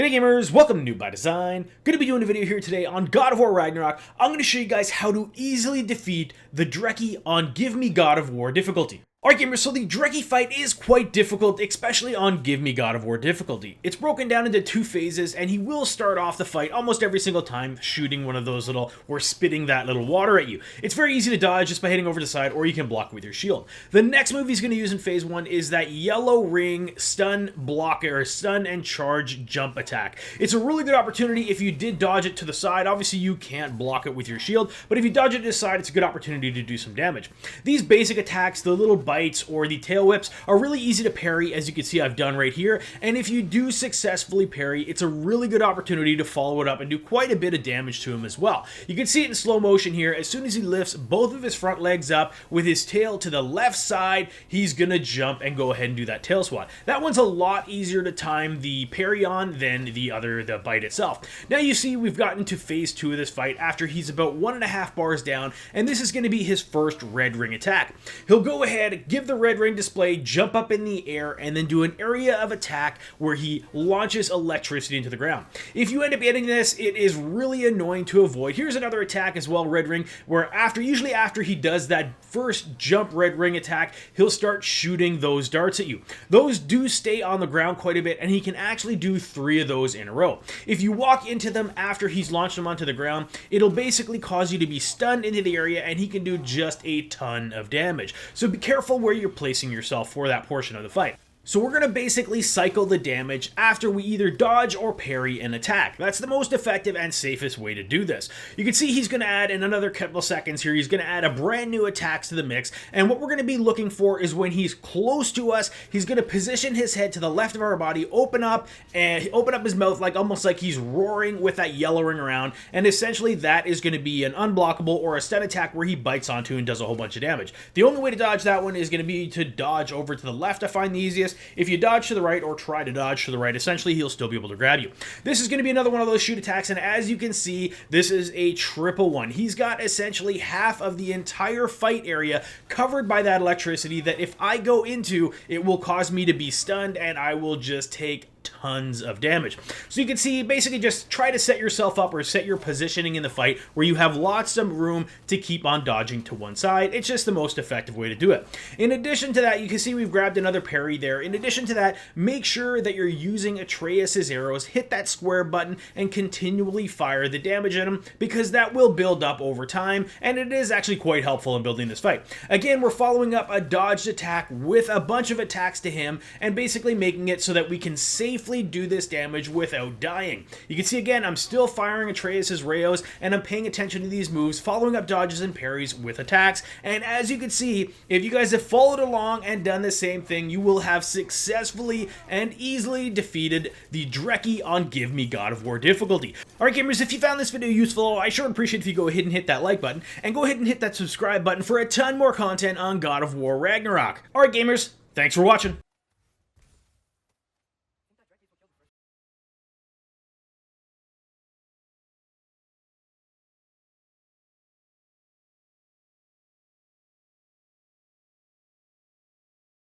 G'day gamers, welcome to New by Design. Gonna be doing a video here today on God of War Ragnarok. I'm gonna show you guys how to easily defeat the Dreki on Give Me God of War difficulty. Alright gamers, so the Dreki fight is quite difficult, especially on Give Me God of War difficulty. It's broken down into two phases, and he will start off the fight almost every single time shooting one of those little, or spitting that little water at you. It's very easy to dodge just by hitting over to the side, or you can block with your shield. The next move he's going to use in phase 1 is that yellow ring stun blocker, or stun and charge jump attack. It's a really good opportunity if you did dodge it to the side. Obviously you can't block it with your shield, but if you dodge it to the side, it's a good opportunity to do some damage. These basic attacks, the little bites or the tail whips, are really easy to parry, as you can see I've done right here, and if you do successfully parry, it's a really good opportunity to follow it up and do quite a bit of damage to him as well. You can see it in slow motion here. As soon as he lifts both of his front legs up with his tail to the left side, he's gonna jump and go ahead and do that tail swat. That one's a lot easier to time the parry on than the bite itself. Now you see we've gotten to phase 2 of this fight after he's about 1.5 bars down, and this is going to be his first red ring attack. He'll go ahead, give the red ring display, jump up in the air, and then do an area of attack where he launches electricity into the ground. If you end up getting this, it is really annoying to avoid. Here's another attack as well, red ring, where usually after he does that first jump red ring attack, he'll start shooting those darts at you. Those do stay on the ground quite a bit, and he can actually do 3 of those in a row. If you walk into them after he's launched them onto the ground, it'll basically cause you to be stunned into the area, and he can do just a ton of damage. So be careful where you're placing yourself for that portion of the fight. So we're going to basically cycle the damage after we either dodge or parry an attack. That's the most effective and safest way to do this. You can see he's going to add, in another couple seconds here, he's going to add a brand new attack to the mix, and what we're going to be looking for is when he's close to us, he's going to position his head to the left of our body, open up his mouth like almost like he's roaring with that yellow ring around, and essentially that is going to be an unblockable or a stun attack where he bites onto and does a whole bunch of damage. The only way to dodge that one is going to be to dodge over to the left. I find the easiest. If you dodge to the right or try to dodge to the right, essentially he'll still be able to grab you. This is going to be another one of those shoot attacks, and as you can see, this is a triple one. He's got essentially half of the entire fight area covered by that electricity that if I go into, it will cause me to be stunned and I will just take tons of damage. So you can see, basically just try to set yourself up or set your positioning in the fight where you have lots of room to keep on dodging to one side. It's just the most effective way to do it. In addition to that, you can see we've grabbed another parry there. In addition to that, make sure that you're using Atreus' arrows. Hit that square button and continually fire the damage at him, because that will build up over time, and it is actually quite helpful in building this fight. Again, we're following up a dodged attack with a bunch of attacks to him and basically making it so that we can safely do this damage without dying. You can see again, I'm still firing Atreus' Rayos, and I'm paying attention to these moves, following up dodges and parries with attacks, and as you can see, if you guys have followed along and done the same thing, you will have successfully and easily defeated the Dreki on Give Me God of War difficulty. Alright gamers, if you found this video useful, I sure appreciate if you go ahead and hit that like button, and go ahead and hit that subscribe button for a ton more content on God of War Ragnarok. Alright gamers, thanks for watching.